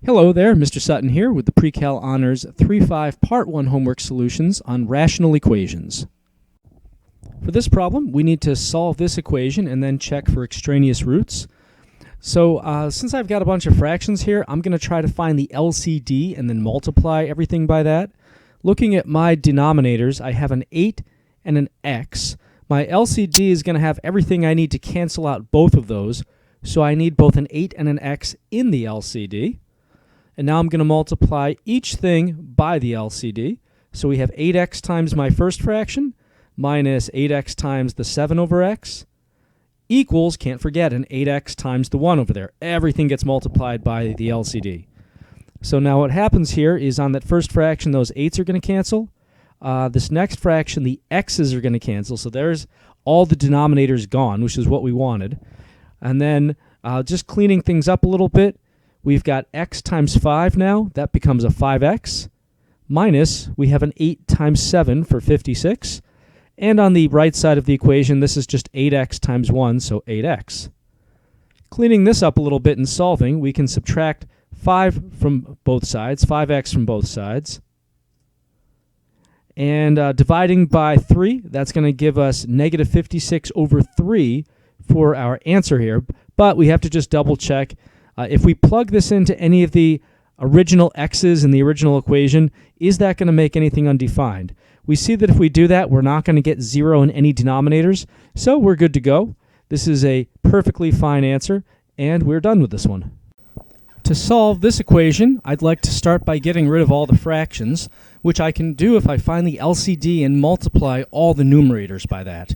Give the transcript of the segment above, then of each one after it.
Hello there, Mr. Sutton here with the Pre-Cal Honors 3-5 Part 1 homework solutions on rational equations. For this problem, we need to solve this equation and then check for extraneous roots. So since I've got a bunch of fractions here, I'm going to try to find the LCD and then multiply everything by that. Looking at my denominators, I have an 8 and an x. My LCD is going to have everything I need to cancel out both of those, so I need both an 8 and an x in the LCD. And now I'm going to multiply each thing by the LCD. So we have 8x times my first fraction minus 8x times the 7 over x equals, can't forget, an 8x times the 1 over there. Everything gets multiplied by the LCD. So now what happens here is on that first fraction, those 8's are going to cancel. This next fraction, the x's are going to cancel. So there's all the denominators gone, which is what we wanted. And then just cleaning things up a little bit, we've got x times 5 now. That becomes a 5x. Minus, we have an 8 times 7 for 56. And on the right side of the equation, this is just 8x times 1, so 8x. Cleaning this up a little bit and solving, we can subtract 5 from both sides, 5x from both sides. And dividing by 3, that's going to give us negative 56 over 3 for our answer here. But we have to just double check. If we plug this into any of the original x's in the original equation, is that going to make anything undefined? We see that if we do that, we're not going to get 0 in any denominators, so we're good to go. This is a perfectly fine answer, and we're done with this one. To solve this equation, I'd like to start by getting rid of all the fractions, which I can do if I find the LCD and multiply all the numerators by that.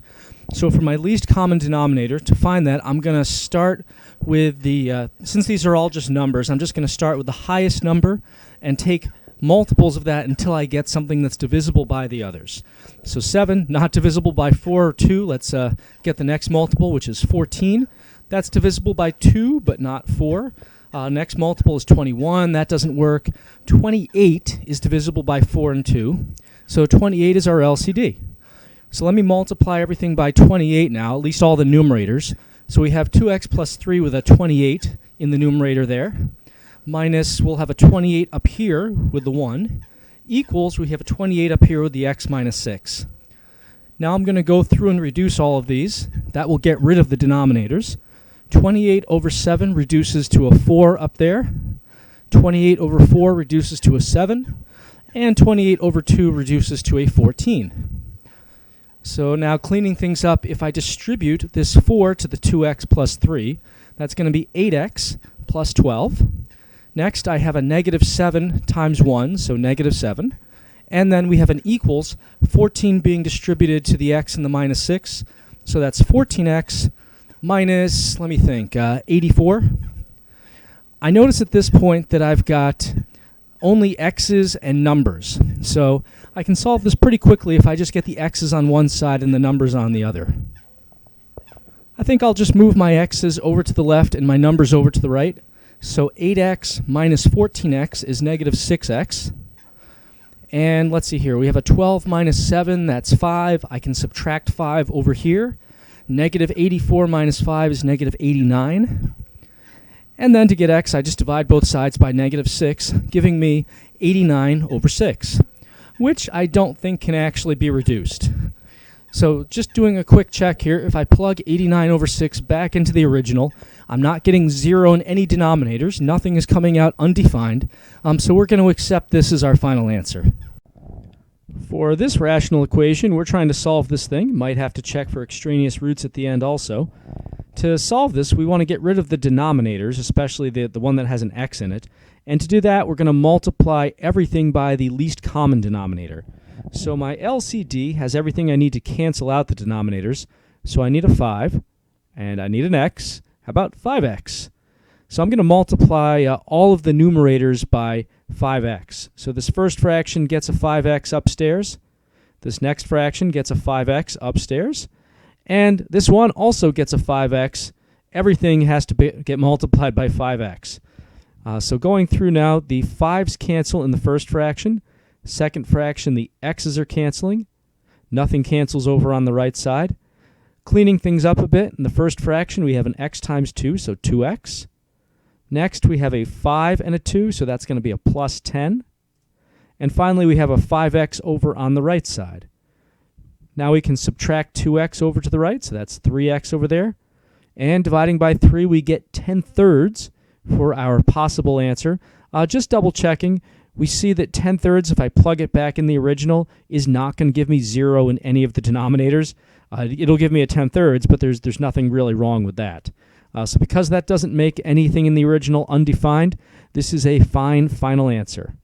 So for my least common denominator, to find that, I'm going to start with the, since these are all just numbers, I'm just going to start with the highest number and take multiples of that until I get something that's divisible by the others. So 7, not divisible by 4 or 2. Let's get the next multiple, which is 14. That's divisible by 2, but not 4. Next multiple is 21. That doesn't work. 28 is divisible by 4 and 2. So 28 is our LCD. So let me multiply everything by 28 now, at least all the numerators. So we have 2x plus 3 with a 28 in the numerator there. Minus, we'll have a 28 up here with the 1. Equals, we have a 28 up here with the x minus 6. Now I'm going to go through and reduce all of these. That will get rid of the denominators. 28 over 7 reduces to a 4 up there. 28 over 4 reduces to a 7. And 28 over 2 reduces to a 14. So now cleaning things up, if I distribute this 4 to the 2x plus 3, that's going to be 8x plus 12. Next, I have a negative 7 times 1, so negative 7. And then we have an equals, 14 being distributed to the x and the minus 6. So that's 14x minus, let me think, 84. I notice at this point that I've got only x's and numbers. So I can solve this pretty quickly if I just get the x's on one side and the numbers on the other. I think I'll just move my x's over to the left and my numbers over to the right. So 8x minus 14x is negative 6x. And let's see here, we have a 12 minus 7, that's 5. I can subtract 5 over here. Negative 84 minus 5 is negative 89. And then to get x, I just divide both sides by negative 6, giving me 89 over 6, which I don't think can actually be reduced. So just doing a quick check here, if I plug 89 over 6 back into the original, I'm not getting 0 in any denominators. Nothing is coming out undefined. So we're going to accept this as our final answer. For this rational equation, we're trying to solve this thing. Might have to check for extraneous roots at the end also. To solve this, we want to get rid of the denominators, especially the one that has an x in it. And to do that, we're going to multiply everything by the least common denominator. So my LCD has everything I need to cancel out the denominators. So I need a 5, and I need an x. How about 5x? So I'm going to multiply all of the numerators by 5x. So this first fraction gets a 5x upstairs. This next fraction gets a 5x upstairs. And this one also gets a 5x. Everything has to get multiplied by 5x. So going through now, the 5's cancel in the first fraction. Second fraction, the x's are canceling. Nothing cancels over on the right side. Cleaning things up a bit, in the first fraction we have an x times 2, so 2x. Next, we have a 5 and a 2, so that's going to be a plus 10. And finally, we have a 5x over on the right side. Now we can subtract 2x over to the right, so that's 3x over there. And dividing by 3, we get 10/3 for our possible answer. Just double checking, we see that 10/3, if I plug it back in the original, is not going to give me 0 in any of the denominators. It'll give me a 10/3, but there's nothing really wrong with that. So because that doesn't make anything in the original undefined, this is a fine final answer.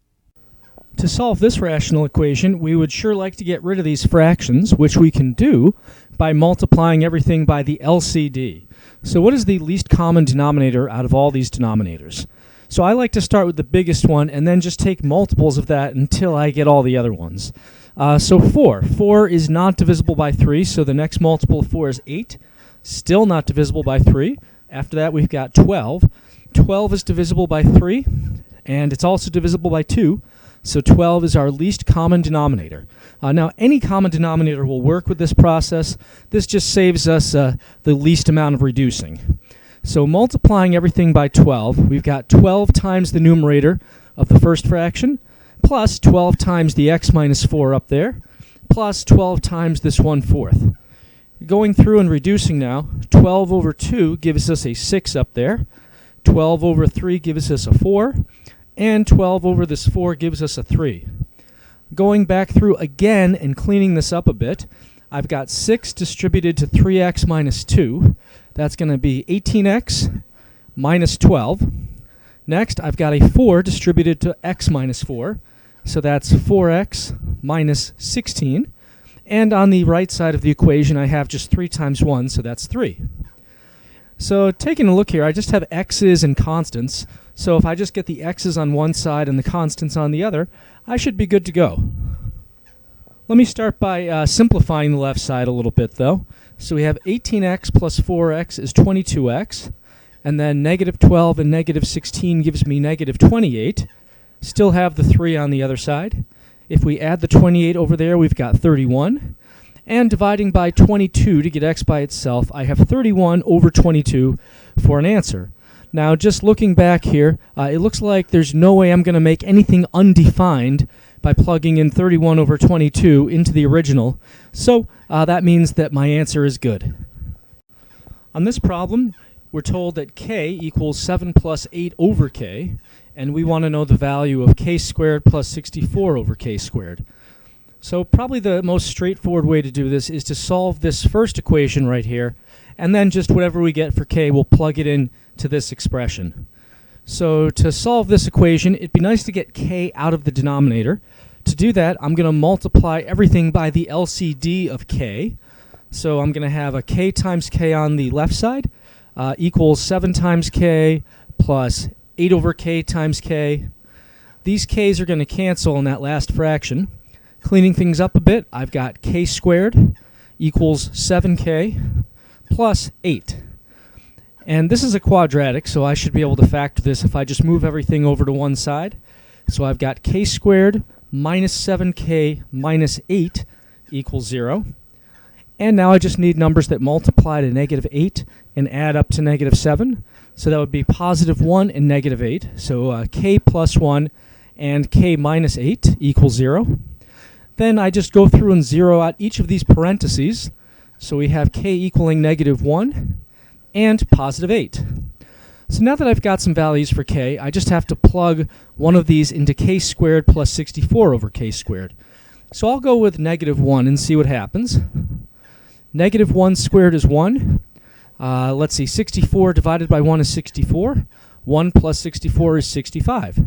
To solve this rational equation, we would sure like to get rid of these fractions, which we can do by multiplying everything by the LCD. So what is the least common denominator out of all these denominators? So I like to start with the biggest one and then just take multiples of that until I get all the other ones. So 4. 4 is not divisible by 3, so the next multiple of 4 is 8. Still not divisible by 3. After that, we've got 12. 12 is divisible by 3, and it's also divisible by 2. So 12 is our least common denominator. Now, any common denominator will work with this process. This just saves us the least amount of reducing. So multiplying everything by 12, we've got 12 times the numerator of the first fraction, plus 12 times the x minus 4 up there, plus 12 times this 1/4. Going through and reducing now, 12 over 2 gives us a 6 up there, 12 over 3 gives us a 4, and 12 over this 4 gives us a 3. Going back through again and cleaning this up a bit, I've got 6 distributed to 3x minus 2. That's going to be 18x minus 12. Next, I've got a 4 distributed to x minus 4. So that's 4x minus 16. And on the right side of the equation, I have just 3 times 1, so that's 3. So taking a look here, I just have x's and constants. So if I just get the x's on one side and the constants on the other, I should be good to go. Let me start by simplifying the left side a little bit, though. So we have 18x plus 4x is 22x. And then negative 12 and negative 16 gives me negative 28. Still have the 3 on the other side. If we add the 28 over there, we've got 31. And dividing by 22 to get x by itself, I have 31 over 22 for an answer. Now, just looking back here, it looks like there's no way I'm going to make anything undefined by plugging in 31 over 22 into the original. So that means that my answer is good. On this problem, we're told that k equals 7 plus 8 over k, and we want to know the value of k squared plus 64 over k squared. So probably the most straightforward way to do this is to solve this first equation right here, and then just whatever we get for k, we'll plug it in to this expression. So to solve this equation, it'd be nice to get k out of the denominator. To do that, I'm going to multiply everything by the LCD of k. So I'm going to have a k times k on the left side equals 7 times k plus 8 over k times k. These k's are going to cancel in that last fraction. Cleaning things up a bit, I've got k squared equals 7k plus 8. And this is a quadratic, so I should be able to factor this if I just move everything over to one side. So I've got k squared minus 7k minus 8 equals 0. And now I just need numbers that multiply to negative 8 and add up to negative 7. So that would be positive 1 and negative 8. So k plus 1 and k minus 8 equals 0. Then I just go through and zero out each of these parentheses. So we have k equaling negative 1 and positive 8. So now that I've got some values for k, I just have to plug one of these into k squared plus 64 over k squared. So I'll go with negative 1 and see what happens. Negative 1 squared is 1. Let's see, 64 divided by 1 is 64. 1 plus 64 is 65.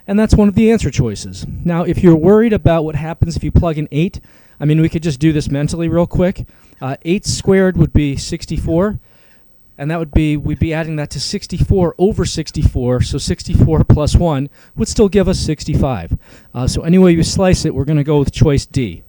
And that's one of the answer choices. Now, if you're worried about what happens if you plug in 8, I mean, we could just do this mentally real quick. 8 squared would be 64. And that would be, we'd be adding that to 64 over 64. So 64 plus 1 would still give us 65. So any way you slice it, we're going to go with choice D.